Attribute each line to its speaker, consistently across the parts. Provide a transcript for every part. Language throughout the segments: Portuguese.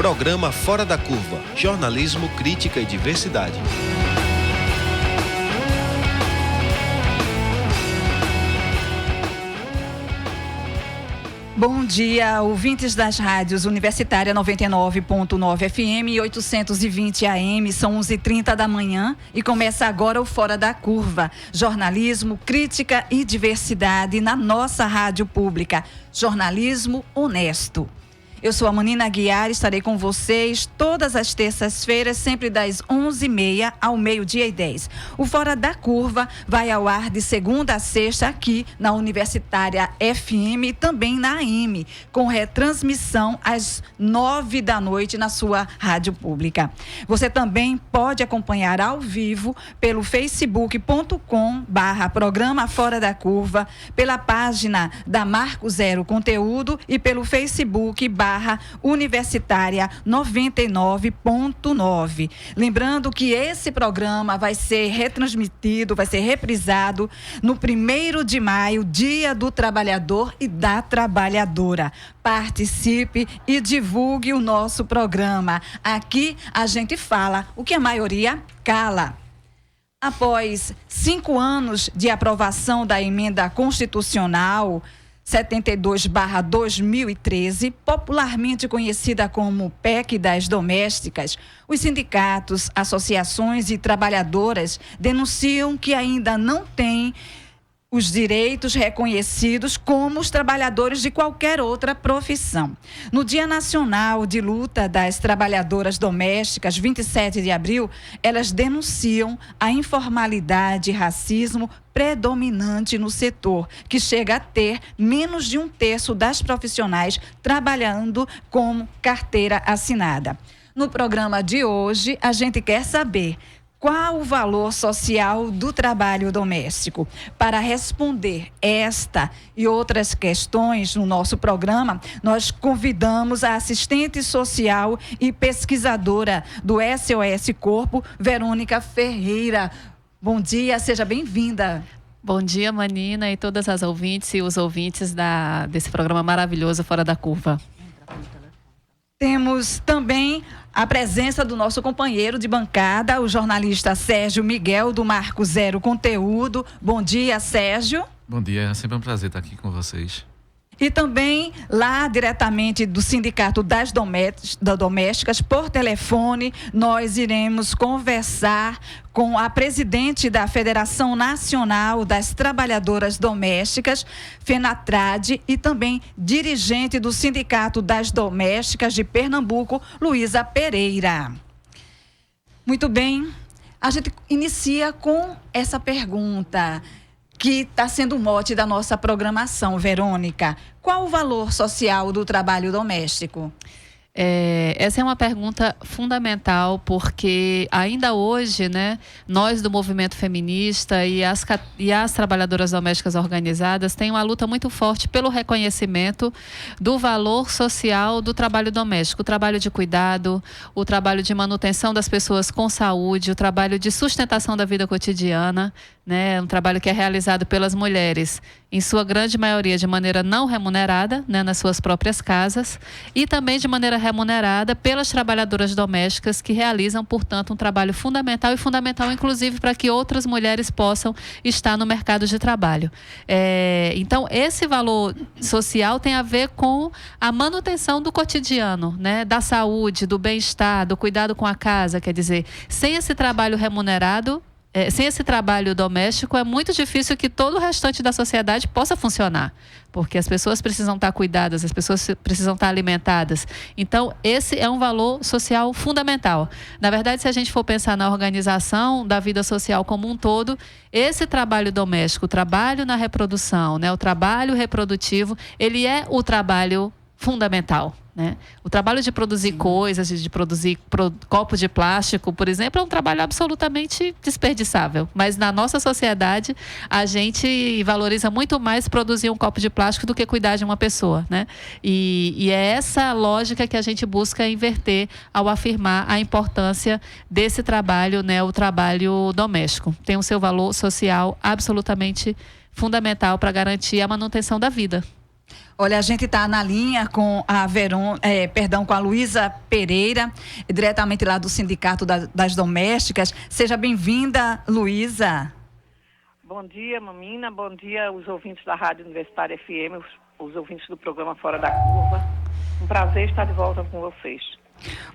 Speaker 1: Programa Fora da Curva, jornalismo, crítica e diversidade.
Speaker 2: Bom dia, ouvintes das rádios Universitária 99.9 FM e 820 AM, são 11h30 da manhã e começa agora o Fora da Curva, jornalismo, crítica e diversidade na nossa rádio pública, jornalismo honesto. Eu sou a Manina Aguiar, estarei com vocês todas as terças-feiras, sempre das 11h30 ao 12h10. O Fora da Curva vai ao ar de segunda a sexta aqui na Universitária FM e também na AM, com retransmissão às 9 da noite na sua rádio pública. Você também pode acompanhar ao vivo pelo facebook.com/programa Fora da Curva, pela página da Marco Zero Conteúdo e pelo Facebook/Universitária 99.9. Lembrando que esse programa vai ser retransmitido, vai ser reprisado no 1º de maio, Dia do Trabalhador e da Trabalhadora. Participe e divulgue o nosso programa. Aqui a gente fala o que a maioria cala. Após 5 anos de aprovação da emenda constitucional 72/2013, popularmente conhecida como PEC das Domésticas, os sindicatos, associações e trabalhadoras denunciam que ainda não têm os direitos reconhecidos como os trabalhadores de qualquer outra profissão. No Dia Nacional de Luta das Trabalhadoras Domésticas, 27 de abril, elas denunciam a informalidade e racismo predominante no setor, que chega a ter menos de 1/3 das profissionais trabalhando com carteira assinada. No programa de hoje, a gente quer saber qual o valor social do trabalho doméstico. Para responder esta e outras questões no nosso programa, nós convidamos a assistente social e pesquisadora do SOS Corpo, Verônica Ferreira. Bom dia, seja bem-vinda.
Speaker 3: Bom dia, Manina, e todas as ouvintes e os ouvintes desse programa maravilhoso Fora da Curva.
Speaker 2: Temos também a presença do nosso companheiro de bancada, o jornalista Sérgio Miguel, do Marco Zero Conteúdo. Bom dia, Sérgio.
Speaker 4: Bom dia, é sempre um prazer estar aqui com vocês.
Speaker 2: E também lá diretamente do Sindicato das Domésticas, por telefone, nós iremos conversar com a presidente da Federação Nacional das Trabalhadoras Domésticas, FENATRAD, e também dirigente do Sindicato das Domésticas de Pernambuco, Luísa Pereira. Muito bem, a gente inicia com essa pergunta que está sendo o mote da nossa programação, Verônica. Qual o valor social do trabalho doméstico?
Speaker 3: Essa é uma pergunta fundamental, porque ainda hoje, né, nós do movimento feminista e as trabalhadoras domésticas organizadas têm uma luta muito forte pelo reconhecimento do valor social do trabalho doméstico, o trabalho de cuidado, o trabalho de manutenção das pessoas com saúde, o trabalho de sustentação da vida cotidiana, né, um trabalho que é realizado pelas mulheres, em sua grande maioria de maneira não remunerada, né, nas suas próprias casas, e também de maneira remunerada pelas trabalhadoras domésticas que realizam, portanto, um trabalho fundamental inclusive para que outras mulheres possam estar no mercado de trabalho. Então, esse valor social tem a ver com a manutenção do cotidiano, né, da saúde, do bem-estar, do cuidado com a casa. Quer dizer, sem esse trabalho remunerado, sem esse trabalho doméstico, é muito difícil que todo o restante da sociedade possa funcionar, porque as pessoas precisam estar cuidadas, as pessoas precisam estar alimentadas. Então, esse é um valor social fundamental. Na verdade, se a gente for pensar na organização da vida social como um todo, esse trabalho doméstico, o trabalho na reprodução, né, o trabalho reprodutivo, ele é o trabalho fundamental, né? O trabalho de produzir coisas, de produzir copos de plástico, por exemplo, é um trabalho absolutamente desperdiçável. Mas na nossa sociedade, a gente valoriza muito mais produzir um copo de plástico do que cuidar de uma pessoa, né? E é essa lógica que a gente busca inverter ao afirmar a importância desse trabalho, né? O trabalho doméstico. Tem o seu valor social absolutamente fundamental para garantir a manutenção da vida.
Speaker 2: Olha, a gente está na linha com com a Luísa Pereira, diretamente lá do Sindicato das Domésticas. Seja bem-vinda, Luísa.
Speaker 5: Bom dia, Mamina. Bom dia, os ouvintes da Rádio Universitária FM, os ouvintes do programa Fora da Curva. Um prazer estar de volta com vocês.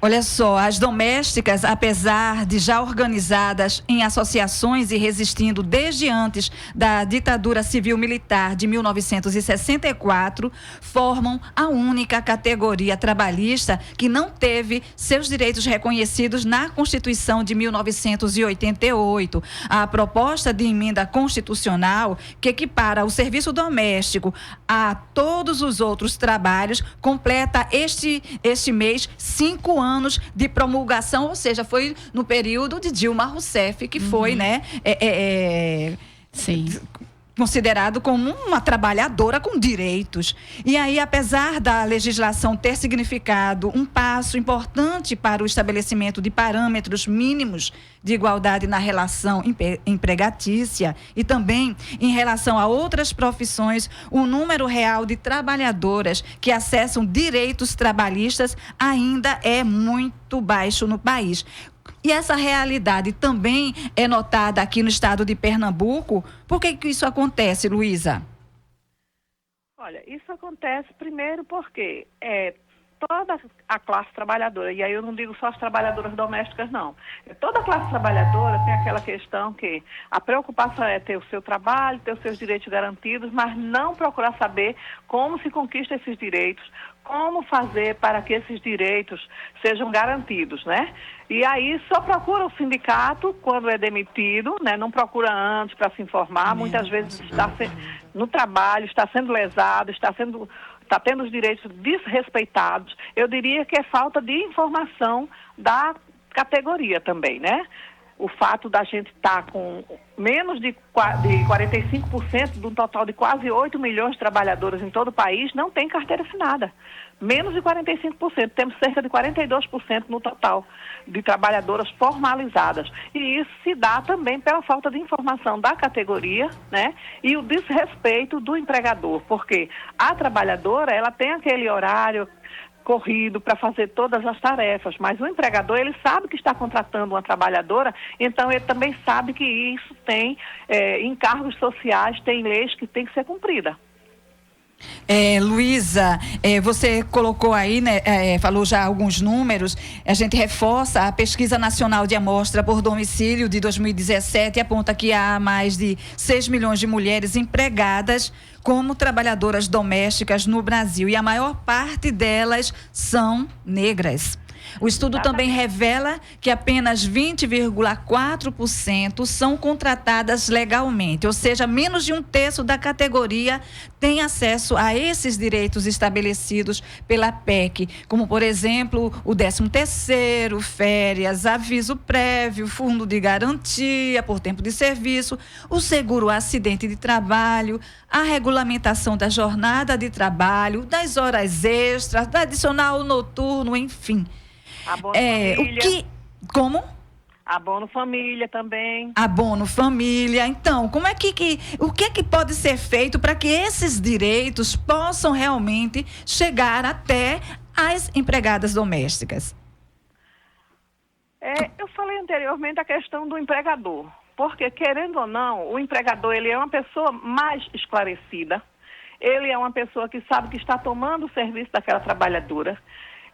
Speaker 2: Olha só, as domésticas, apesar de já organizadas em associações e resistindo desde antes da ditadura civil-militar de 1964, formam a única categoria trabalhista que não teve seus direitos reconhecidos na Constituição de 1988. A proposta de emenda constitucional que equipara o serviço doméstico a todos os outros trabalhos completa este mês 5 anos de promulgação, ou seja, foi no período de Dilma Rousseff, que foi,
Speaker 3: Sim.
Speaker 2: considerado como uma trabalhadora com direitos. E aí, apesar da legislação ter significado um passo importante para o estabelecimento de parâmetros mínimos de igualdade na relação empregatícia e também em relação a outras profissões, o número real de trabalhadoras que acessam direitos trabalhistas ainda é muito baixo no país. E essa realidade também é notada aqui no estado de Pernambuco. Por que isso acontece, Luísa?
Speaker 5: Olha, isso acontece primeiro porque toda a classe trabalhadora, e aí eu não digo só as trabalhadoras domésticas, não. Toda a classe trabalhadora tem aquela questão que a preocupação é ter o seu trabalho, ter os seus direitos garantidos, mas não procurar saber como se conquista esses direitos, como fazer para que esses direitos sejam garantidos, né? E aí só procura o sindicato quando é demitido, né? Não procura antes para se informar, muitas vezes está no trabalho, está sendo lesado, está tendo os direitos desrespeitados. Eu diria que é falta de informação da categoria também, né? O fato da gente estar com menos de 45% de um total de quase 8 milhões de trabalhadores em todo o país não tem carteira assinada. Menos de 45%. Temos cerca de 42% no total de trabalhadoras formalizadas. E isso se dá também pela falta de informação da categoria, né? E o desrespeito do empregador, porque a trabalhadora, ela tem aquele horário corrido para fazer todas as tarefas, mas o empregador, ele sabe que está contratando uma trabalhadora, então ele também sabe que isso tem encargos sociais, tem leis que tem que ser cumprida.
Speaker 2: Luísa, você colocou aí, né, falou já alguns números, a gente reforça a Pesquisa Nacional de Amostra por Domicílio de 2017, aponta que há mais de 6 milhões de mulheres empregadas como trabalhadoras domésticas no Brasil e a maior parte delas são negras. O estudo também revela que apenas 20,4% são contratadas legalmente, ou seja, menos de um terço da categoria tem acesso a esses direitos estabelecidos pela PEC, como, por exemplo, o 13º, férias, aviso prévio, fundo de garantia por tempo de serviço, o seguro acidente de trabalho, a regulamentação da jornada de trabalho, das horas extras, da adicional noturno, enfim.
Speaker 5: Abono família.
Speaker 2: Como?
Speaker 5: Abono família também.
Speaker 2: Abono família. Então, o que é que pode ser feito para que esses direitos possam realmente chegar até as empregadas domésticas?
Speaker 5: Eu falei anteriormente a questão do empregador, porque, querendo ou não, o empregador, ele é uma pessoa mais esclarecida, ele é uma pessoa que sabe que está tomando o serviço daquela trabalhadora.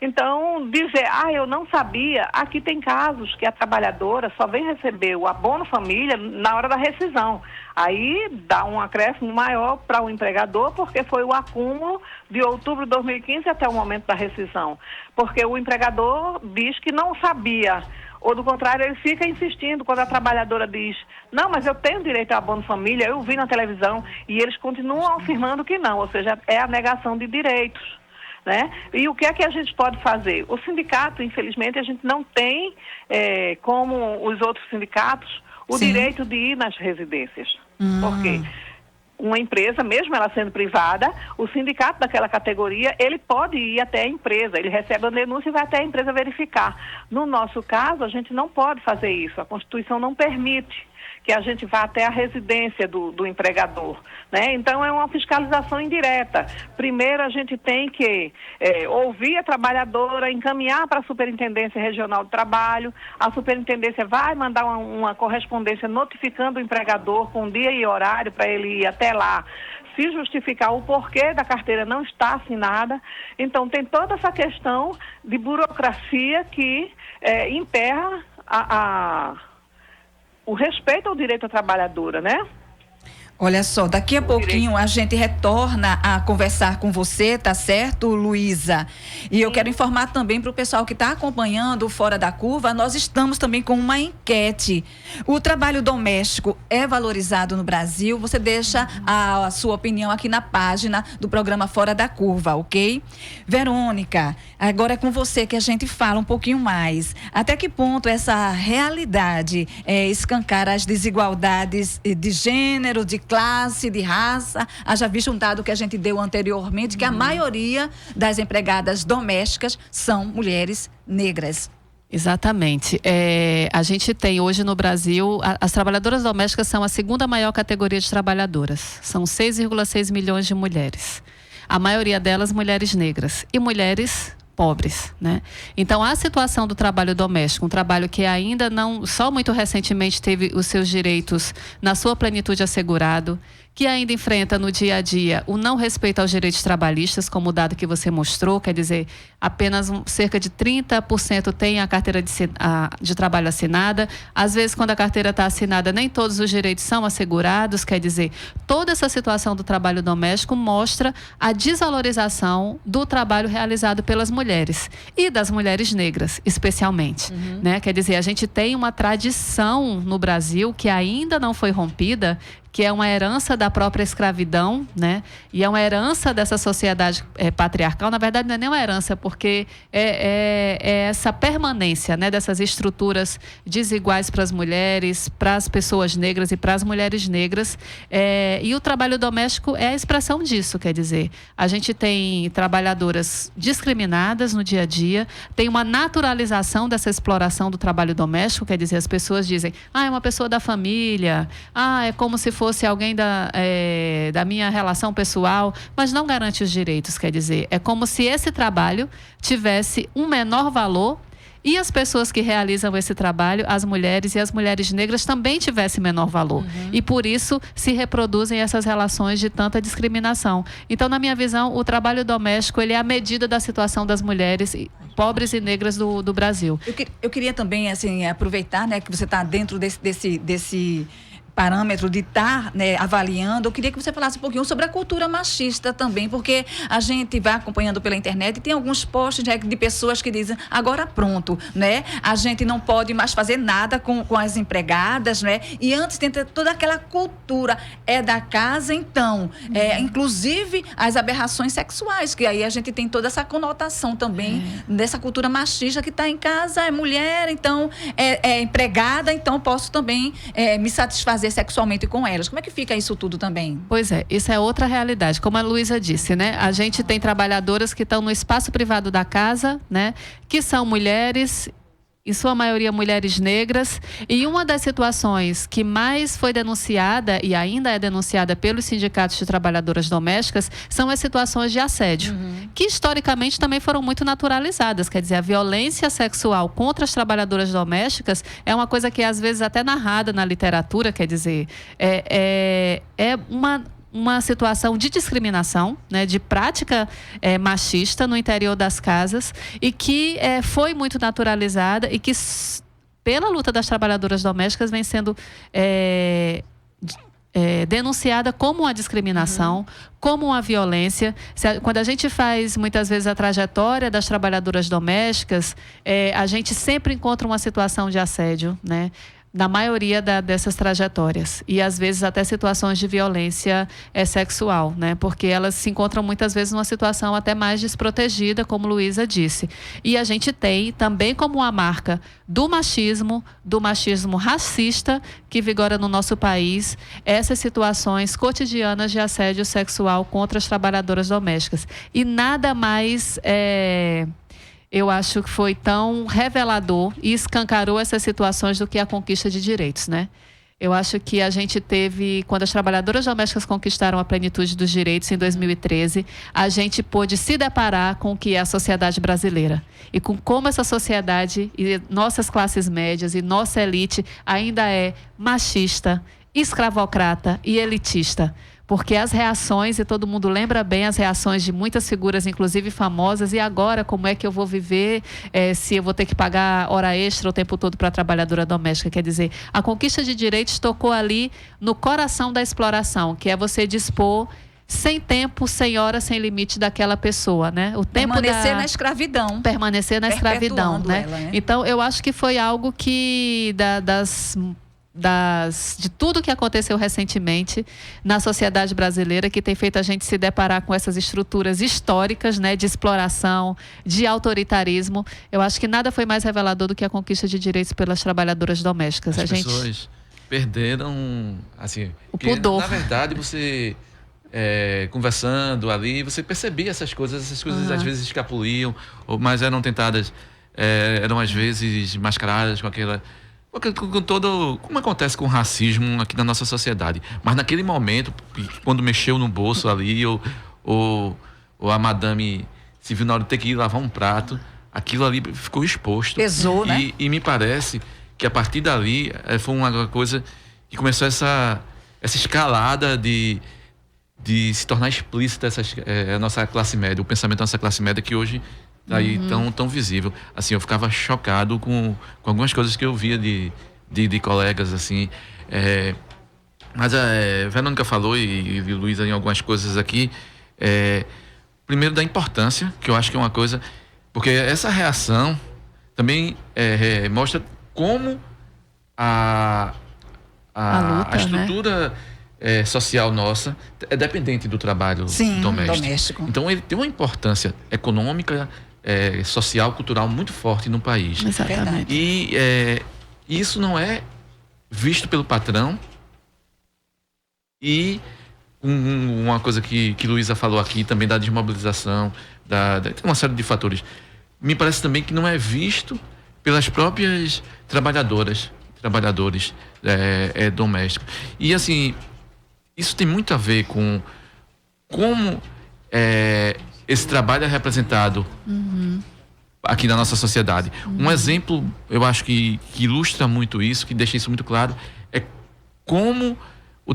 Speaker 5: Então, dizer, eu não sabia, aqui tem casos que a trabalhadora só vem receber o abono família na hora da rescisão. Aí dá um acréscimo maior para o empregador, porque foi o acúmulo de outubro de 2015 até o momento da rescisão. Porque o empregador diz que não sabia, ou do contrário, ele fica insistindo quando a trabalhadora diz, não, mas eu tenho direito ao abono família, eu vi na televisão, e eles continuam afirmando que não, ou seja, é a negação de direitos. Né? E o que é que a gente pode fazer? O sindicato, infelizmente, a gente não tem, como os outros sindicatos, o direito de ir nas residências. Porque uma empresa, mesmo ela sendo privada, o sindicato daquela categoria, ele pode ir até a empresa, ele recebe a denúncia e vai até a empresa verificar. No nosso caso, a gente não pode fazer isso, a Constituição não permite. que a gente vá até a residência do empregador, né? Então, é uma fiscalização indireta. Primeiro, a gente tem que ouvir a trabalhadora, encaminhar para a Superintendência Regional do Trabalho. A Superintendência vai mandar uma correspondência notificando o empregador com dia e horário para ele ir até lá, se justificar o porquê da carteira não estar assinada. Então, tem toda essa questão de burocracia que emperra o respeito ao direito à trabalhadora, né?
Speaker 2: Olha só, daqui a pouquinho a gente retorna a conversar com você, tá certo, Luísa? E eu quero informar também para o pessoal que está acompanhando o Fora da Curva, nós estamos também com uma enquete. O trabalho doméstico é valorizado no Brasil? Você deixa a sua opinião aqui na página do programa Fora da Curva, ok? Verônica, agora é com você que a gente fala um pouquinho mais. Até que ponto essa realidade escancara as desigualdades de gênero, de classe, de raça? Haja visto um dado que a gente deu anteriormente, que a maioria das empregadas domésticas são mulheres negras.
Speaker 3: Exatamente. A gente tem hoje no Brasil, as trabalhadoras domésticas são a segunda maior categoria de trabalhadoras. São 6,6 milhões de mulheres. A maioria delas mulheres negras e mulheres pobres, né? Então, a situação do trabalho doméstico, um trabalho que ainda não, só muito recentemente teve os seus direitos na sua plenitude assegurado, que ainda enfrenta no dia a dia o não respeito aos direitos trabalhistas, como o dado que você mostrou, quer dizer, apenas cerca de 30% tem a carteira de trabalho assinada. Às vezes, quando a carteira está assinada, nem todos os direitos são assegurados, quer dizer, toda essa situação do trabalho doméstico mostra a desvalorização do trabalho realizado pelas mulheres e das mulheres negras, especialmente, né? Quer dizer, a gente tem uma tradição no Brasil que ainda não foi rompida, que é uma herança da própria escravidão, né? E é uma herança dessa sociedade patriarcal. Na verdade, não é nem uma herança, porque é essa permanência, né, dessas estruturas desiguais para as mulheres, para as pessoas negras e para as mulheres negras. E o trabalho doméstico é a expressão disso, quer dizer, a gente tem trabalhadoras discriminadas no dia a dia, tem uma naturalização dessa exploração do trabalho doméstico, quer dizer, as pessoas dizem, é uma pessoa da família, é como se fosse alguém da minha relação pessoal, mas não garante os direitos, quer dizer, é como se esse trabalho tivesse um menor valor e as pessoas que realizam esse trabalho, as mulheres e as mulheres negras, também tivessem menor valor. E por isso se reproduzem essas relações de tanta discriminação. Então, na minha visão, o trabalho doméstico ele é a medida da situação das mulheres pobres e negras do Brasil.
Speaker 2: Eu queria também assim, aproveitar, né, que você está dentro desse parâmetro de estar, né, avaliando. Eu queria que você falasse um pouquinho sobre a cultura machista também, porque a gente vai acompanhando pela internet e tem alguns posts, né, de pessoas que dizem, agora pronto, né? A gente não pode mais fazer nada com as empregadas, né? E antes tem toda aquela cultura, da casa, então, inclusive as aberrações sexuais, que aí a gente tem toda essa conotação também dessa cultura machista que está em casa, é mulher, então é empregada, então posso também me satisfazer sexualmente com elas. Como é que fica isso tudo também?
Speaker 3: Pois é, isso é outra realidade. Como a Luísa disse, né? A gente tem trabalhadoras que estão no espaço privado da casa, né? Que são mulheres, em sua maioria mulheres negras, e uma das situações que mais foi denunciada e ainda é denunciada pelos sindicatos de trabalhadoras domésticas são as situações de assédio, que historicamente também foram muito naturalizadas, quer dizer, a violência sexual contra as trabalhadoras domésticas é uma coisa que às vezes até narrada na literatura, quer dizer, é uma situação de discriminação, né, de prática machista no interior das casas e que foi muito naturalizada e que, pela luta das trabalhadoras domésticas, vem sendo denunciada como uma discriminação, como uma violência. Quando a gente faz, muitas vezes, a trajetória das trabalhadoras domésticas, a gente sempre encontra uma situação de assédio, né? Na maioria dessas trajetórias. E, às vezes, até situações de violência sexual, né? Porque elas se encontram, muitas vezes, numa situação até mais desprotegida, como Luísa disse. E a gente tem, também como uma marca do machismo racista, que vigora no nosso país, essas situações cotidianas de assédio sexual contra as trabalhadoras domésticas. E nada mais... eu acho que foi tão revelador e escancarou essas situações do que a conquista de direitos, né? Eu acho que a gente teve, quando as trabalhadoras domésticas conquistaram a plenitude dos direitos em 2013, a gente pôde se deparar com o que é a sociedade brasileira e com como essa sociedade e nossas classes médias e nossa elite ainda é machista, escravocrata e elitista. Porque as reações, e todo mundo lembra bem as reações de muitas figuras, inclusive famosas, e agora como é que eu vou viver se eu vou ter que pagar hora extra o tempo todo para a trabalhadora doméstica? Quer dizer, a conquista de direitos tocou ali no coração da exploração, que é você dispor sem tempo, sem hora, sem limite daquela pessoa, né? O tempo
Speaker 2: permanecer na escravidão.
Speaker 3: Permanecer na escravidão, né?
Speaker 2: Ela, né?
Speaker 3: Então, eu acho que foi algo que de tudo que aconteceu recentemente na sociedade brasileira, que tem feito a gente se deparar com essas estruturas históricas, né, de exploração, de autoritarismo. Eu acho que nada foi mais revelador do que a conquista de direitos pelas trabalhadoras domésticas.
Speaker 4: As pessoas perderam, assim,
Speaker 3: o pudor.
Speaker 4: Na verdade, você conversando ali, você percebia essas coisas às vezes escapuliam, mas eram tentadas, eram às vezes mascaradas com aquela... com todo, como acontece com o racismo aqui na nossa sociedade. Mas naquele momento, quando mexeu no bolso ali, ou a madame se viu na hora de ter que ir lavar um prato, aquilo ali ficou exposto.
Speaker 2: Pesou, né?
Speaker 4: E me parece que a partir dali foi uma coisa que começou essa escalada de se tornar explícita a nossa classe média, o pensamento da nossa classe média, que hoje aí tão visível. Assim, eu ficava chocado com algumas coisas que eu via de colegas, assim. Mas a Verônica falou, e Luísa em algumas coisas aqui, primeiro da importância, que eu acho que é uma coisa, porque essa reação também mostra como a
Speaker 3: luta,
Speaker 4: estrutura, né, social nossa é dependente do trabalho doméstico. Então ele tem uma importância econômica, social, cultural muito forte no país.
Speaker 3: Exatamente.
Speaker 4: E isso não é visto pelo patrão. E uma coisa que Luísa falou aqui também da desmobilização, tem uma série de fatores. Me parece também que não é visto pelas próprias trabalhadores domésticos. E assim, isso tem muito a ver com como esse trabalho é representado aqui na nossa sociedade. Um exemplo, eu acho que ilustra muito isso, que deixa isso muito claro, é como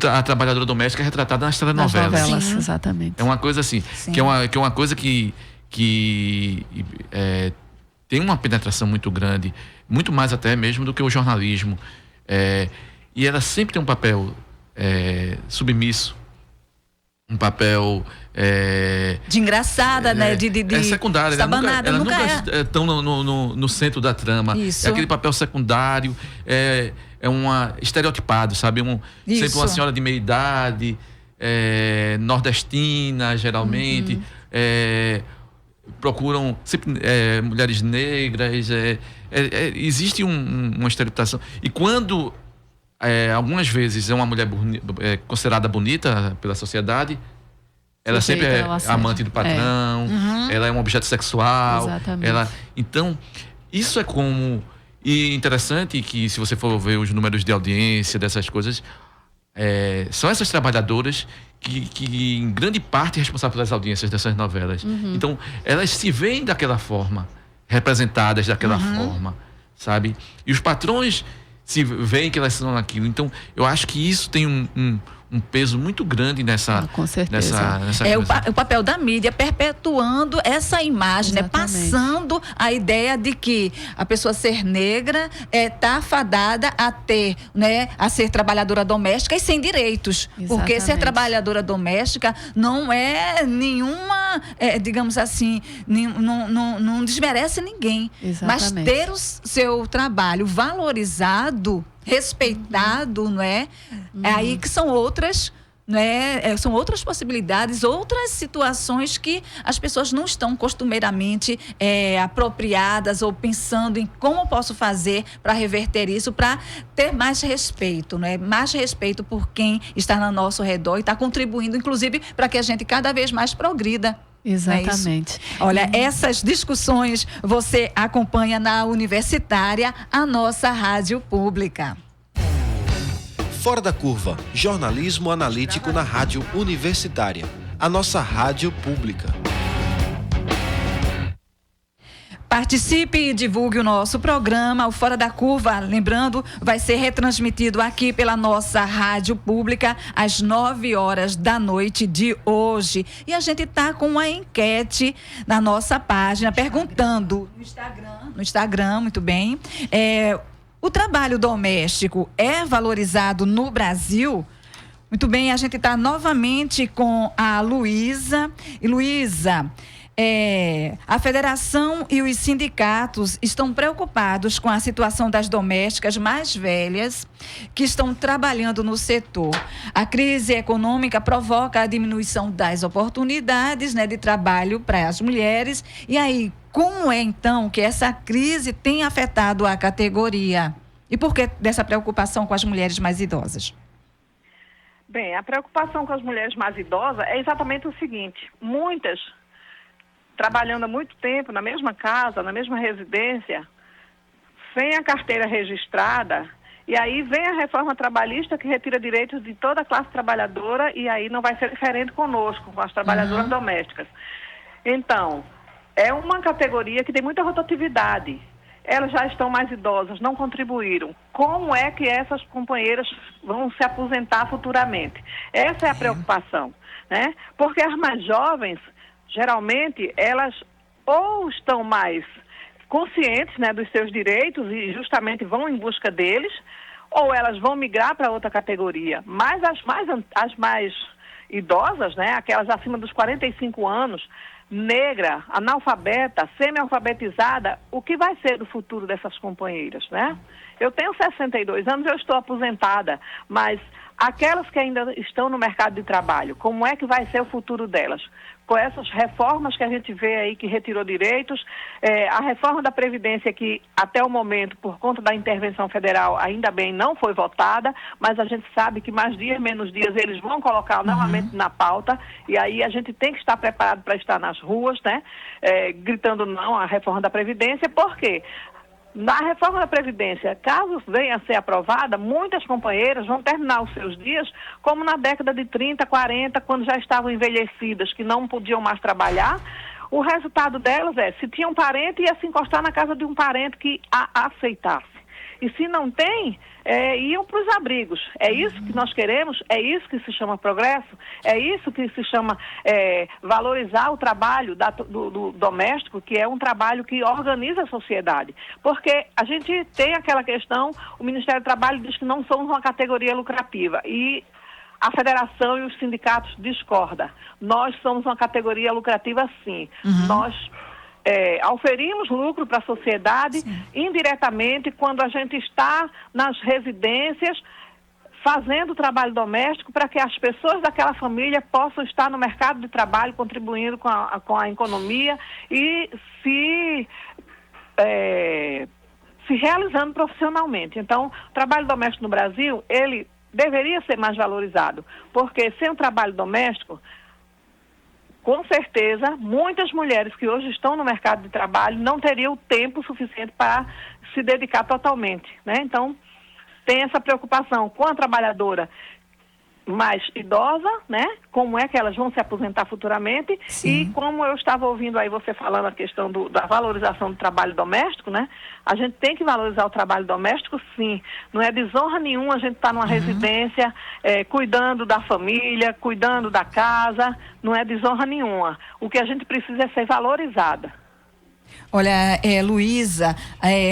Speaker 4: a trabalhadora doméstica é retratada nas telenovelas.
Speaker 3: Sim. Exatamente.
Speaker 4: É uma coisa assim, que é uma coisa que tem uma penetração muito grande, muito mais até mesmo do que o jornalismo. E ela sempre tem um papel submisso, um papel
Speaker 2: de engraçada, né? De
Speaker 4: secundária. Ela nunca é tão no centro da trama.
Speaker 2: Isso.
Speaker 4: É aquele papel secundário, estereotipado, sabe? Sempre uma senhora de meia idade, nordestina, geralmente. Procuram sempre mulheres negras. Existe uma estereotipação. E quando algumas vezes é uma mulher considerada bonita pela sociedade, ela sempre é amante do patrão, ela é um objeto sexual.
Speaker 3: Exatamente.
Speaker 4: Então, isso é como... E interessante que, se você for ver os números de audiência dessas coisas, são essas trabalhadoras que em grande parte, responsáveis pelas audiências dessas novelas. Então, elas se veem daquela forma, representadas daquela forma, sabe? E os patrões se veem que elas são aquilo. Então, eu acho que isso tem um peso muito grande nessa...
Speaker 3: Com certeza.
Speaker 4: Nessa
Speaker 2: o papel da mídia perpetuando essa imagem, né? Passando a ideia de que a pessoa ser negra está fadada a ter, né? A ser trabalhadora doméstica e sem direitos.
Speaker 3: Exatamente.
Speaker 2: Porque ser trabalhadora doméstica não é nenhuma, digamos assim, não desmerece ninguém.
Speaker 3: Exatamente.
Speaker 2: Mas ter o seu trabalho valorizado, respeitado, não é? É aí que são outras, né? São outras possibilidades, outras situações que as pessoas não estão costumeiramente apropriadas ou pensando em como posso fazer para reverter isso, para ter mais respeito, né? Mais respeito por quem está ao nosso redor e está contribuindo, inclusive, para que a gente cada vez mais progrida.
Speaker 3: Exatamente.
Speaker 2: Olha, essas discussões você acompanha na Universitária, a nossa rádio pública.
Speaker 1: Fora da Curva, jornalismo analítico na Rádio Universitária, a nossa rádio pública.
Speaker 2: Participe e divulgue o nosso programa, o Fora da Curva. Lembrando, vai ser retransmitido aqui pela nossa rádio pública às 9h da noite de hoje. E a gente está com uma enquete na nossa página, perguntando no Instagram, muito bem, o trabalho doméstico é valorizado no Brasil? Muito bem, a gente está novamente com a Luísa. E Luísa, a federação e os sindicatos estão preocupados com a situação das domésticas mais velhas que estão trabalhando no setor. A crise econômica provoca a diminuição das oportunidades, de trabalho para as mulheres. E aí, como é então que essa crise tem afetado a categoria? E por que dessa preocupação com as mulheres mais idosas?
Speaker 5: Bem, a preocupação com as mulheres mais idosas é exatamente o seguinte: muitas trabalhando há muito tempo na mesma casa, na mesma residência, sem a carteira registrada, e aí vem a reforma trabalhista que retira direitos de toda a classe trabalhadora, e aí não vai ser diferente conosco, com as trabalhadoras domésticas. Então, é uma categoria que tem muita rotatividade. Elas já estão mais idosas, não contribuíram. Como é que essas companheiras vão se aposentar futuramente? Essa é a preocupação, né? Porque as mais jovens, geralmente, elas ou estão mais conscientes, dos seus direitos e justamente vão em busca deles, ou elas vão migrar para outra categoria. Mas as mais idosas, aquelas acima dos 45 anos, negra, analfabeta, semi-alfabetizada, o que vai ser do futuro dessas companheiras, Eu tenho 62 anos, eu estou aposentada, mas aquelas que ainda estão no mercado de trabalho, como é que vai ser o futuro delas? Com essas reformas que a gente vê aí que retirou direitos, a reforma da Previdência que até o momento, por conta da intervenção federal, ainda bem não foi votada, mas a gente sabe que mais dias, menos dias, eles vão colocar novamente na pauta, e aí a gente tem que estar preparado para estar nas ruas, gritando não à reforma da Previdência. Por quê? Na reforma da Previdência, caso venha a ser aprovada, muitas companheiras vão terminar os seus dias como na década de 30, 40, quando já estavam envelhecidas, que não podiam mais trabalhar. O resultado delas se tinha um parente, ia se encostar na casa de um parente que a aceitasse. E se não tem, iam para os abrigos. É isso que nós queremos? É isso que se chama progresso? É isso que se chama valorizar o trabalho do doméstico, que é um trabalho que organiza a sociedade? Porque a gente tem aquela questão, o Ministério do Trabalho diz que não somos uma categoria lucrativa e a federação e os sindicatos discordam. Nós somos uma categoria lucrativa, sim. Nós oferimos lucro para a sociedade, indiretamente, quando a gente está nas residências fazendo trabalho doméstico para que as pessoas daquela família possam estar no mercado de trabalho, contribuindo com a economia e se realizando profissionalmente. Então, o trabalho doméstico no Brasil, ele deveria ser mais valorizado, porque sem o trabalho doméstico, com certeza, muitas mulheres que hoje estão no mercado de trabalho não teriam tempo suficiente para se dedicar totalmente, Então, tem essa preocupação com a trabalhadora mais idosa, Como é que elas vão se aposentar futuramente. Sim. E como eu estava ouvindo aí você falando a questão da valorização do trabalho doméstico, A gente tem que valorizar o trabalho doméstico, sim. Não é desonra nenhuma a gente estar numa residência, cuidando da família, cuidando da casa, não é desonra nenhuma. O que a gente precisa é ser valorizada.
Speaker 2: Olha, Luísa,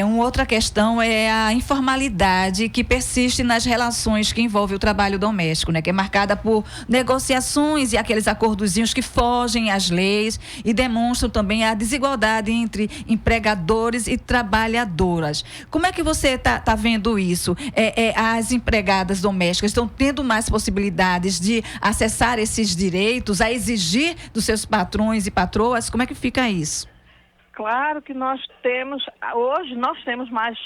Speaker 2: uma outra questão é a informalidade que persiste nas relações que envolvem o trabalho doméstico, que é marcada por negociações e aqueles acordozinhos que fogem às leis e demonstram também a desigualdade entre empregadores e trabalhadoras. Como é que você está vendo isso? As empregadas domésticas estão tendo mais possibilidades de acessar esses direitos, a exigir dos seus patrões e patroas? Como é que fica isso?
Speaker 5: Claro que hoje nós temos mais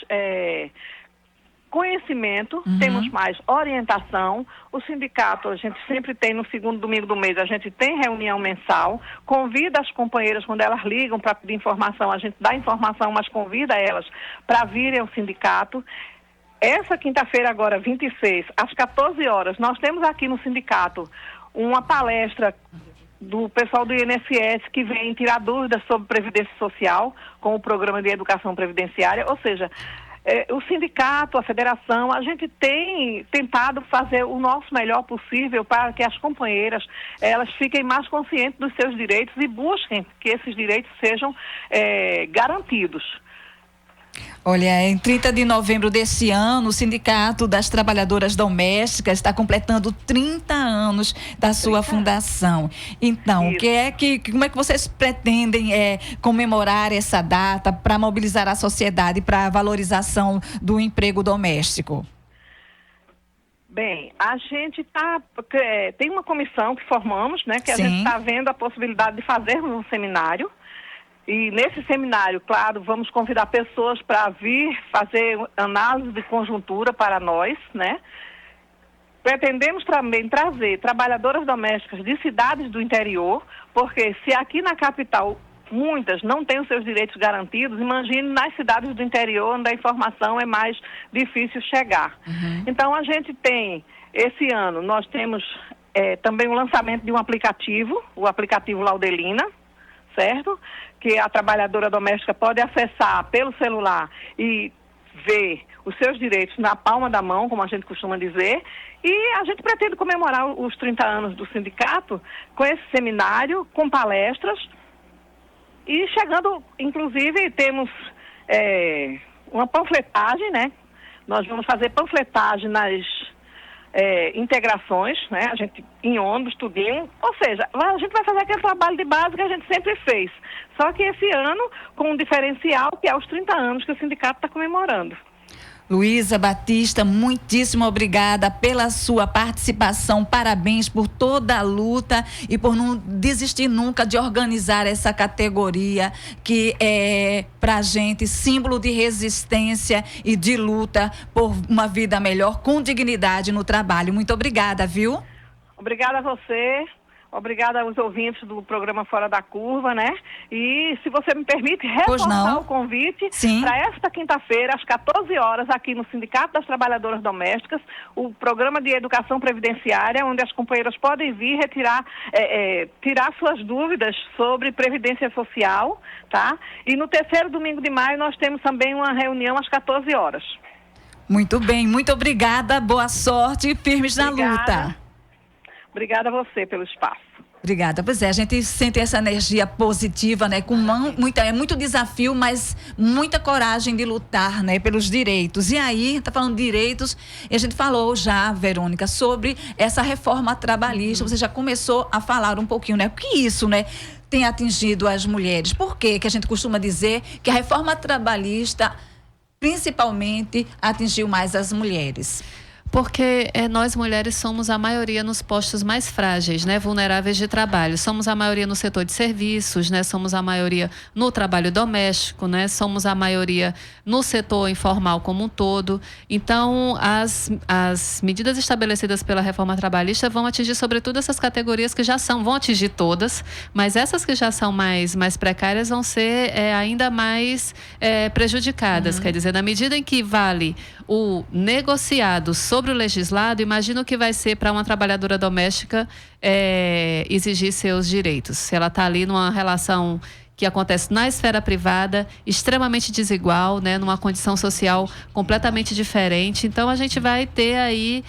Speaker 5: conhecimento, temos mais orientação. O sindicato, a gente sempre tem no segundo domingo do mês, a gente tem reunião mensal, convida as companheiras quando elas ligam para pedir informação, a gente dá informação, mas convida elas para virem ao sindicato. essa quinta-feira agora, 26, às 14 horas, nós temos aqui no sindicato uma palestra do pessoal do INSS que vem tirar dúvidas sobre Previdência Social com o Programa de Educação Previdenciária, ou seja, o sindicato, a federação, a gente tem tentado fazer o nosso melhor possível para que as companheiras, elas fiquem mais conscientes dos seus direitos e busquem que esses direitos sejam garantidos.
Speaker 2: Olha, em 30 de novembro desse ano, o Sindicato das Trabalhadoras Domésticas está completando 30 anos da sua fundação. Então, como é que vocês pretendem comemorar essa data para mobilizar a sociedade para a valorização do emprego doméstico?
Speaker 5: Bem, a gente tem uma comissão que formamos, né, que a
Speaker 2: Sim.
Speaker 5: gente está vendo a possibilidade de fazermos um seminário. E nesse seminário, claro, vamos convidar pessoas para vir fazer análise de conjuntura para nós, né? Pretendemos também trazer trabalhadoras domésticas de cidades do interior, porque se aqui na capital muitas não têm os seus direitos garantidos, imagine nas cidades do interior, onde a informação é mais difícil chegar.
Speaker 2: Uhum.
Speaker 5: Então, a gente tem, esse ano, nós temos também o lançamento de um aplicativo, o aplicativo Laudelina, certo? Que a trabalhadora doméstica pode acessar pelo celular e ver os seus direitos na palma da mão, como a gente costuma dizer. E a gente pretende comemorar os 30 anos do sindicato com esse seminário, com palestras. E chegando, inclusive, temos uma panfletagem, né? Nós vamos fazer panfletagem nas integrações, né? A gente em ônibus, tudinho. Ou seja, a gente vai fazer aquele trabalho de base que a gente sempre fez. Só que esse ano, com um diferencial, que é os 30 anos que o sindicato está comemorando.
Speaker 2: Luísa Batista, muitíssimo obrigada pela sua participação, parabéns por toda a luta e por não desistir nunca de organizar essa categoria que é para a gente símbolo de resistência e de luta por uma vida melhor com dignidade no trabalho. Muito obrigada, viu?
Speaker 5: Obrigada a você. Obrigada aos ouvintes do programa Fora da Curva, né? E, se você me permite, reforçar o convite para esta quinta-feira, às 14 horas, aqui no Sindicato das Trabalhadoras Domésticas, o programa de educação previdenciária, onde as companheiras podem vir tirar suas dúvidas sobre Previdência Social, tá? E no terceiro domingo de maio, nós temos também uma reunião às 14 horas.
Speaker 2: Muito bem, muito obrigada, boa sorte e firmes na luta.
Speaker 5: Obrigada a você pelo espaço.
Speaker 2: Obrigada. Pois é, a gente sente essa energia positiva, né? Com muito desafio, mas muita coragem de lutar, né? Pelos direitos. E aí, tá falando de direitos, e a gente falou já, Verônica, sobre essa reforma trabalhista. Você já começou a falar um pouquinho, né? O que isso, né? Tem atingido as mulheres. Por quê que a gente costuma dizer que a reforma trabalhista, principalmente, atingiu mais as mulheres?
Speaker 3: Porque nós mulheres somos a maioria nos postos mais frágeis, né, vulneráveis de trabalho. Somos a maioria no setor de serviços, né, somos a maioria no trabalho doméstico, né, somos a maioria no setor informal como um todo. Então, as medidas estabelecidas pela reforma trabalhista vão atingir sobretudo essas categorias que vão atingir todas, mas essas que já são mais precárias vão ser ainda mais prejudicadas. Quer dizer, na medida em que vale o negociado sobre o legislado, imagina o que vai ser para uma trabalhadora doméstica exigir seus direitos. Se ela está ali numa relação que acontece na esfera privada, extremamente desigual, né, numa condição social completamente diferente. Então, a gente vai ter aí...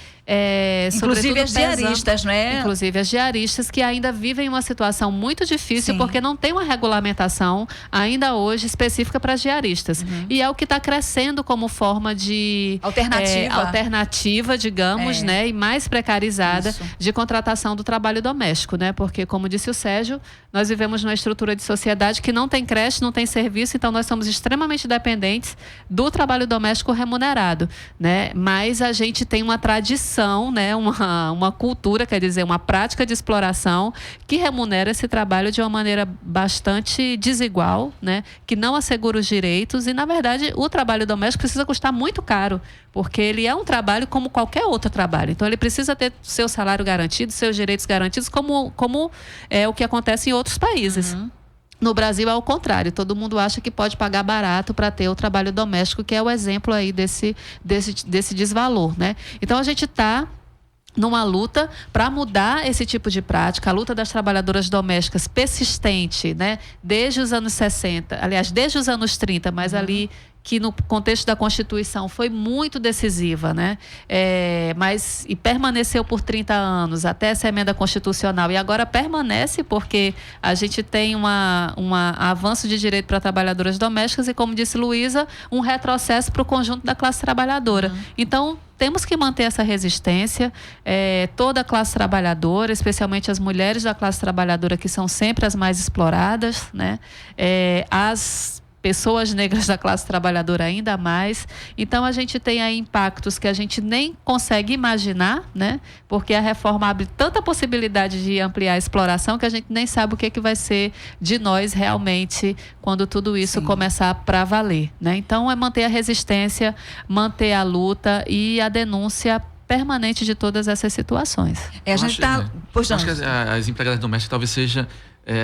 Speaker 2: inclusive as diaristas, né?
Speaker 3: Inclusive as diaristas, que ainda vivem uma situação muito difícil, porque não tem uma regulamentação ainda hoje específica para as diaristas. E é o que está crescendo como forma de alternativa, digamos, né? E mais precarizada de contratação do trabalho doméstico, né? Porque, como disse o Sérgio, nós vivemos numa estrutura de sociedade que não tem creche, não tem serviço, então nós somos extremamente dependentes do trabalho doméstico remunerado, né? Mas a gente tem uma tradição, né, uma cultura, quer dizer, uma prática de exploração que remunera esse trabalho de uma maneira bastante desigual, né, que não assegura os direitos e, na verdade, o trabalho doméstico precisa custar muito caro, porque ele é um trabalho como qualquer outro trabalho. Então, ele precisa ter seu salário garantido, seus direitos garantidos, como é o que acontece em outros países. No Brasil é o contrário, todo mundo acha que pode pagar barato para ter o trabalho doméstico, que é o exemplo aí desse desvalor, né? Então a gente está numa luta para mudar esse tipo de prática, a luta das trabalhadoras domésticas persistente, né? Desde os anos 60, aliás, desde os anos 30, mas ali que no contexto da Constituição foi muito decisiva, né? E permaneceu por 30 anos até essa emenda constitucional, e agora permanece porque a gente tem um avanço de direito para trabalhadoras domésticas e, como disse Luísa, um retrocesso para o conjunto da classe trabalhadora. Então, temos que manter essa resistência, toda a classe trabalhadora, especialmente as mulheres da classe trabalhadora, que são sempre as mais exploradas, né? As pessoas negras da classe trabalhadora ainda mais. Então a gente tem aí impactos que a gente nem consegue imaginar, né? Porque a reforma abre tanta possibilidade de ampliar a exploração que a gente nem sabe o que vai ser de nós realmente quando tudo isso começar para valer, né? Então é manter a resistência, manter a luta e a denúncia permanente de todas essas situações.
Speaker 2: A gente está...
Speaker 4: Acho que as empregadas domésticas talvez seja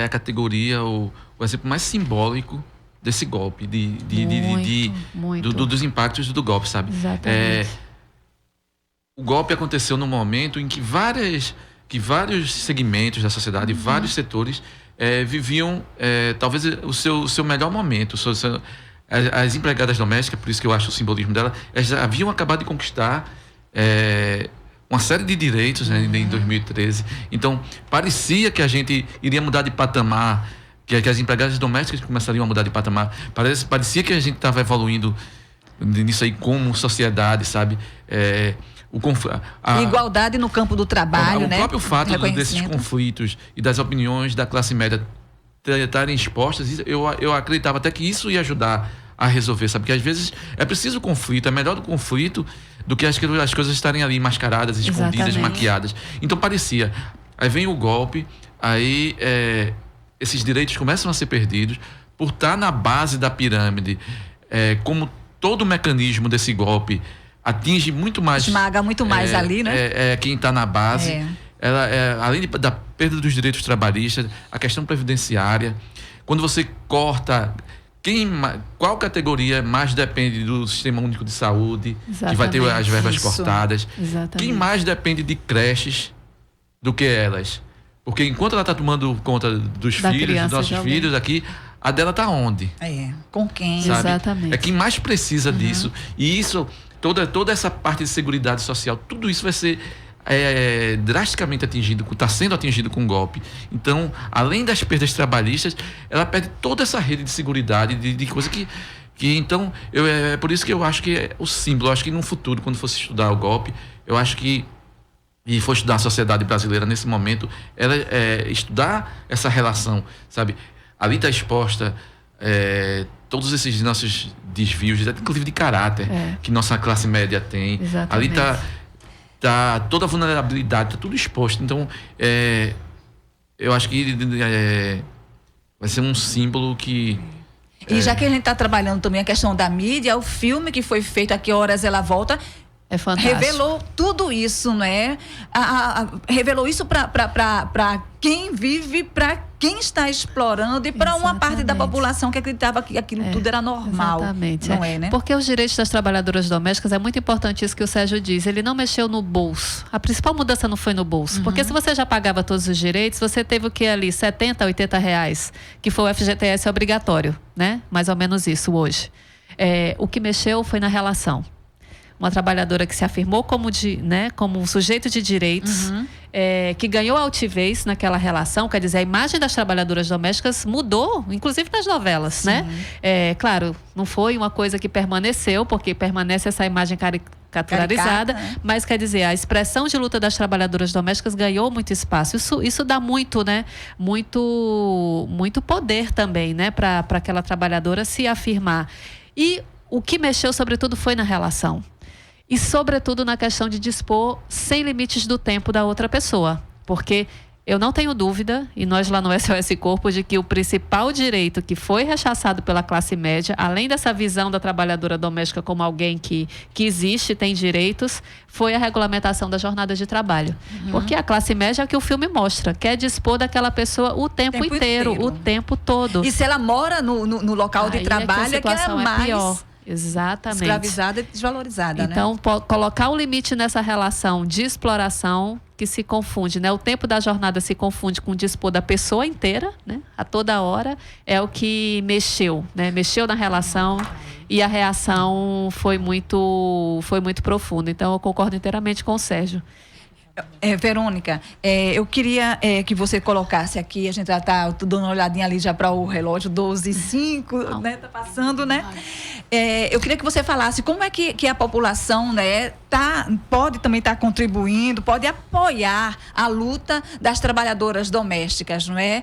Speaker 4: a categoria, o exemplo mais simbólico desse golpe, dos impactos do golpe, sabe?
Speaker 3: Exatamente.
Speaker 4: O golpe aconteceu num momento em que vários segmentos da sociedade, vários setores viviam talvez o seu melhor momento. As empregadas domésticas, por isso que eu acho o simbolismo dela, elas já haviam acabado de conquistar uma série de direitos, né, em 2013. Então, parecia que a gente iria mudar de patamar, que as empregadas domésticas começariam a mudar de patamar. Parecia que a gente estava evoluindo nisso aí como sociedade, sabe?
Speaker 2: Igualdade no campo do trabalho, né?
Speaker 4: O próprio fato desses conflitos e das opiniões da classe média estarem expostas, eu acreditava até que isso ia ajudar a resolver, sabe? Porque às vezes é preciso o conflito, é melhor do conflito do que as coisas estarem ali mascaradas, escondidas, maquiadas. Então parecia. Aí vem o golpe, aí esses direitos começam a ser perdidos por estar na base da pirâmide. Como todo o mecanismo desse golpe atinge muito mais...
Speaker 2: Esmaga muito mais ali, né?
Speaker 4: Quem está na base. Além da perda dos direitos trabalhistas, a questão previdenciária. Quando você corta... Qual categoria mais depende do Sistema Único de Saúde, que vai ter as verbas cortadas?
Speaker 3: Exatamente.
Speaker 4: Quem mais depende de creches do que elas? Porque enquanto ela está tomando conta dos filhos, dos nossos filhos aqui, a dela está onde?
Speaker 2: Com quem?
Speaker 4: Sabe?
Speaker 3: Exatamente.
Speaker 4: É quem mais precisa disso. E isso, toda essa parte de seguridade social, tudo isso vai ser drasticamente atingido, está sendo atingido com o golpe. Então, além das perdas trabalhistas, ela perde toda essa rede de seguridade, de coisa que então, é por isso que eu acho que é o símbolo. Eu acho que no futuro, quando fosse estudar o golpe, eu acho que e for estudar a sociedade brasileira nesse momento, ela estudar essa relação, sabe? Ali está exposta todos esses nossos desvios, inclusive de caráter, que nossa classe média tem.
Speaker 3: Exatamente.
Speaker 4: Ali tá toda a vulnerabilidade, está tudo exposto. Então, eu acho que vai ser um símbolo que...
Speaker 2: E já que a gente está trabalhando também a questão da mídia, o filme que foi feito, A Que Horas Ela Volta...
Speaker 3: É fantástico.
Speaker 2: Revelou tudo isso, né? Revelou isso para quem vive, para quem está explorando e para uma parte da população que acreditava que aquilo tudo era normal.
Speaker 3: Exatamente.
Speaker 2: Não né?
Speaker 3: Porque os direitos das trabalhadoras domésticas, é muito importante isso que o Sérgio diz, ele não mexeu no bolso. A principal mudança não foi no bolso. Porque se você já pagava todos os direitos, você teve o que ali? 70, 80 reais, que foi o FGTS obrigatório, né? Mais ou menos isso hoje. O que mexeu foi na relação. Uma trabalhadora que se afirmou como um sujeito de direitos, que ganhou altivez naquela relação, quer dizer, a imagem das trabalhadoras domésticas mudou, inclusive nas novelas, né? Claro, não foi uma coisa que permaneceu, porque permanece essa imagem caricaturizada, mas quer dizer, a expressão de luta das trabalhadoras domésticas ganhou muito espaço. Isso dá muito, né? Muito poder também, né? Para aquela trabalhadora se afirmar. E o que mexeu, sobretudo, foi na relação. E, sobretudo, na questão de dispor sem limites do tempo da outra pessoa. Porque Eu não tenho dúvida, e nós lá no SOS Corpo, de que o principal direito que foi rechaçado pela classe média, além dessa visão da trabalhadora doméstica como alguém que existe, tem direitos, foi a regulamentação da jornada de trabalho. Porque a classe média é o que o filme mostra, quer dispor daquela pessoa o tempo inteiro, o tempo todo.
Speaker 2: E se ela mora no local de trabalho, é que ela é mais
Speaker 3: pior. Exatamente.
Speaker 2: Escravizada e desvalorizada,
Speaker 3: então, colocar um limite nessa relação de exploração que se confunde, né? O tempo da jornada se confunde com o dispor da pessoa inteira, né? A toda hora, é o que mexeu, né? Mexeu na relação e a reação foi muito profunda. Então, eu concordo inteiramente com o Sérgio.
Speaker 2: Verônica, eu queria que você colocasse aqui, a gente já está dando uma olhadinha ali já para o relógio 12h05, né? Está passando, né? Eu queria que você falasse como é que a população, né, pode também estar contribuindo, pode apoiar a luta das trabalhadoras domésticas, não é?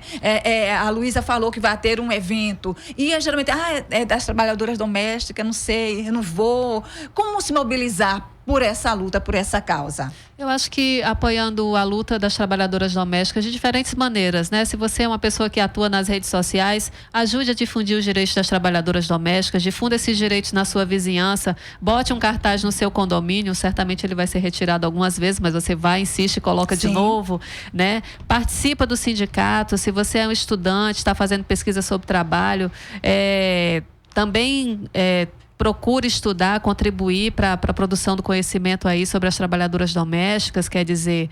Speaker 2: A Luísa falou que vai ter um evento e geralmente, é das trabalhadoras domésticas, não sei, eu não vou. Como se mobilizar por essa luta, por essa causa?
Speaker 3: Eu acho que apoiando a luta das trabalhadoras domésticas de diferentes maneiras, né? Se você é uma pessoa que atua nas redes sociais, ajude a difundir os direitos das trabalhadoras domésticas, difunda esses direitos na sua vizinhança, bote um cartaz no seu condomínio, certamente ele vai ser retirado algumas vezes, mas você vai, insiste, coloca de novo, né? Participa do sindicato, se você é um estudante, está fazendo pesquisa sobre trabalho, também procure estudar, contribuir para a produção do conhecimento aí sobre as trabalhadoras domésticas, quer dizer,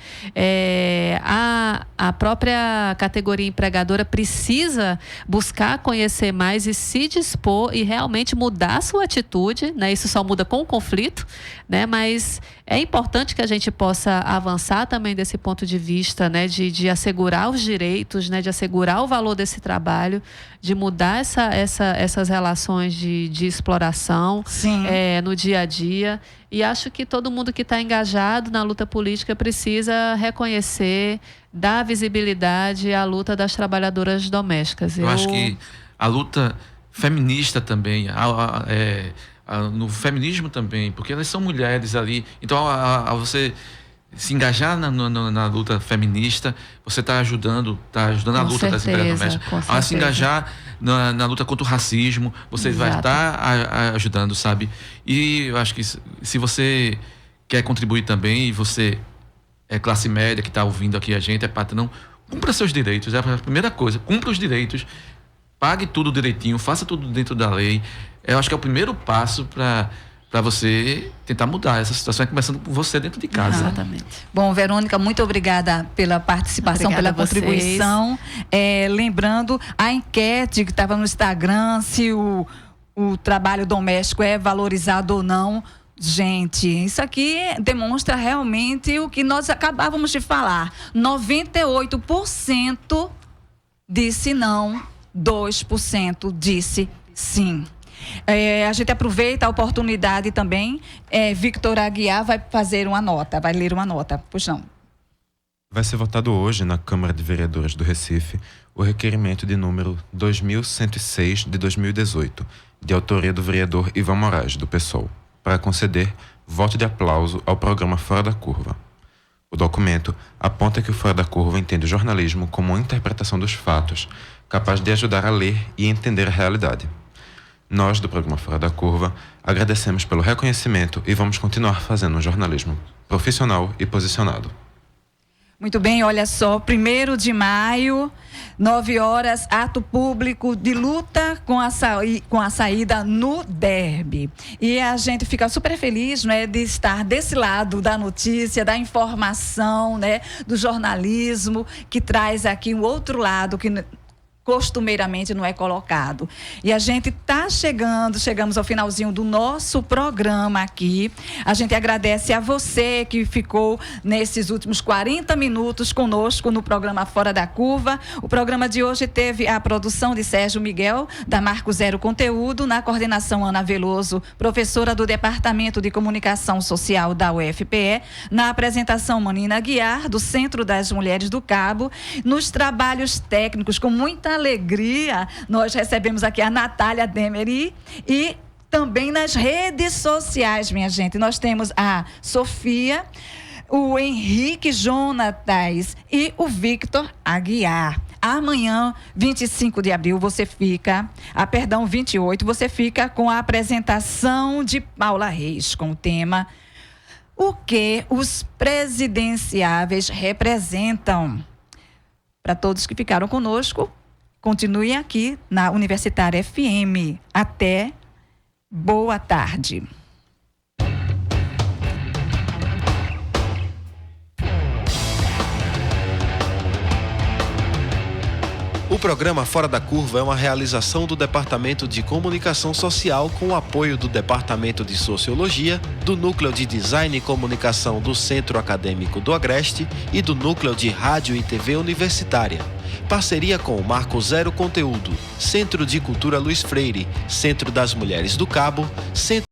Speaker 3: a própria categoria empregadora precisa buscar conhecer mais e se dispor e realmente mudar a sua atitude, né? Isso só muda com o conflito, né? Mas é importante que a gente possa avançar também desse ponto de vista, né? De assegurar os direitos, né? De assegurar o valor desse trabalho, de mudar essas relações de exploração no dia a dia. E acho que todo mundo que está engajado na luta política precisa reconhecer, dar visibilidade à luta das trabalhadoras domésticas.
Speaker 4: Eu acho que a luta feminista também, no feminismo também, porque elas são mulheres ali. Então, ao você se engajar na luta feminista, você está ajudando a luta das empregadas domésticas. Ao se engajar na luta contra o racismo, você vai estar ajudando, sabe? E eu acho que se você quer contribuir também, e você é classe média que está ouvindo aqui a gente, é patrão, cumpra seus direitos. É a primeira coisa, cumpra os direitos, pague tudo direitinho, faça tudo dentro da lei. Eu acho que é o primeiro passo para você tentar mudar essa situação, começando por você dentro de casa.
Speaker 3: Exatamente.
Speaker 2: Bom, Verônica, muito obrigada pela participação, pela contribuição. Lembrando, a enquete que estava no Instagram, se o trabalho doméstico é valorizado ou não. Gente, isso aqui demonstra realmente o que nós acabávamos de falar. 98% disse não, 2% disse sim. A gente aproveita a oportunidade também. Victor Aguiar vai fazer uma nota, vai ler uma nota. Pois não.
Speaker 6: Vai ser votado hoje na Câmara de Vereadores do Recife o requerimento de número 2106 de 2018, de autoria do vereador Ivan Moraes, do PSOL, para conceder voto de aplauso ao programa Fora da Curva. O documento aponta que o Fora da Curva entende o jornalismo como uma interpretação dos fatos, capaz de ajudar a ler e entender a realidade. Nós, do programa Fora da Curva, agradecemos pelo reconhecimento e vamos continuar fazendo um jornalismo profissional e posicionado.
Speaker 2: Muito bem, olha só, 1º de maio, 9 horas, ato público de luta com a saída no derby. E a gente fica super feliz, né, de estar desse lado da notícia, da informação, né, do jornalismo, que traz aqui um outro lado que costumeiramente não é colocado. E a gente está chegamos ao finalzinho do nosso programa aqui. A gente agradece a você que ficou nesses últimos 40 minutos conosco no programa Fora da Curva. O programa de hoje teve a produção de Sérgio Miguel, da Marco Zero Conteúdo, na coordenação Ana Veloso, professora do Departamento de Comunicação Social da UFPE, na apresentação Manina Aguiar, do Centro das Mulheres do Cabo, nos trabalhos técnicos, com muita alegria, nós recebemos aqui a Natália Demery e também nas redes sociais, minha gente, nós temos a Sofia, o Henrique Jonatas e o Victor Aguiar. Amanhã, 25 de abril, 28, você fica com a apresentação de Paula Reis, com o tema O que os presidenciáveis representam. Para todos que ficaram conosco, continuem aqui na Universitária FM. Até boa tarde.
Speaker 1: O programa Fora da Curva é uma realização do Departamento de Comunicação Social com o apoio do Departamento de Sociologia, do Núcleo de Design e Comunicação do Centro Acadêmico do Agreste e do Núcleo de Rádio e TV Universitária. Parceria com o Marco Zero Conteúdo, Centro de Cultura Luiz Freire, Centro das Mulheres do Cabo, Centro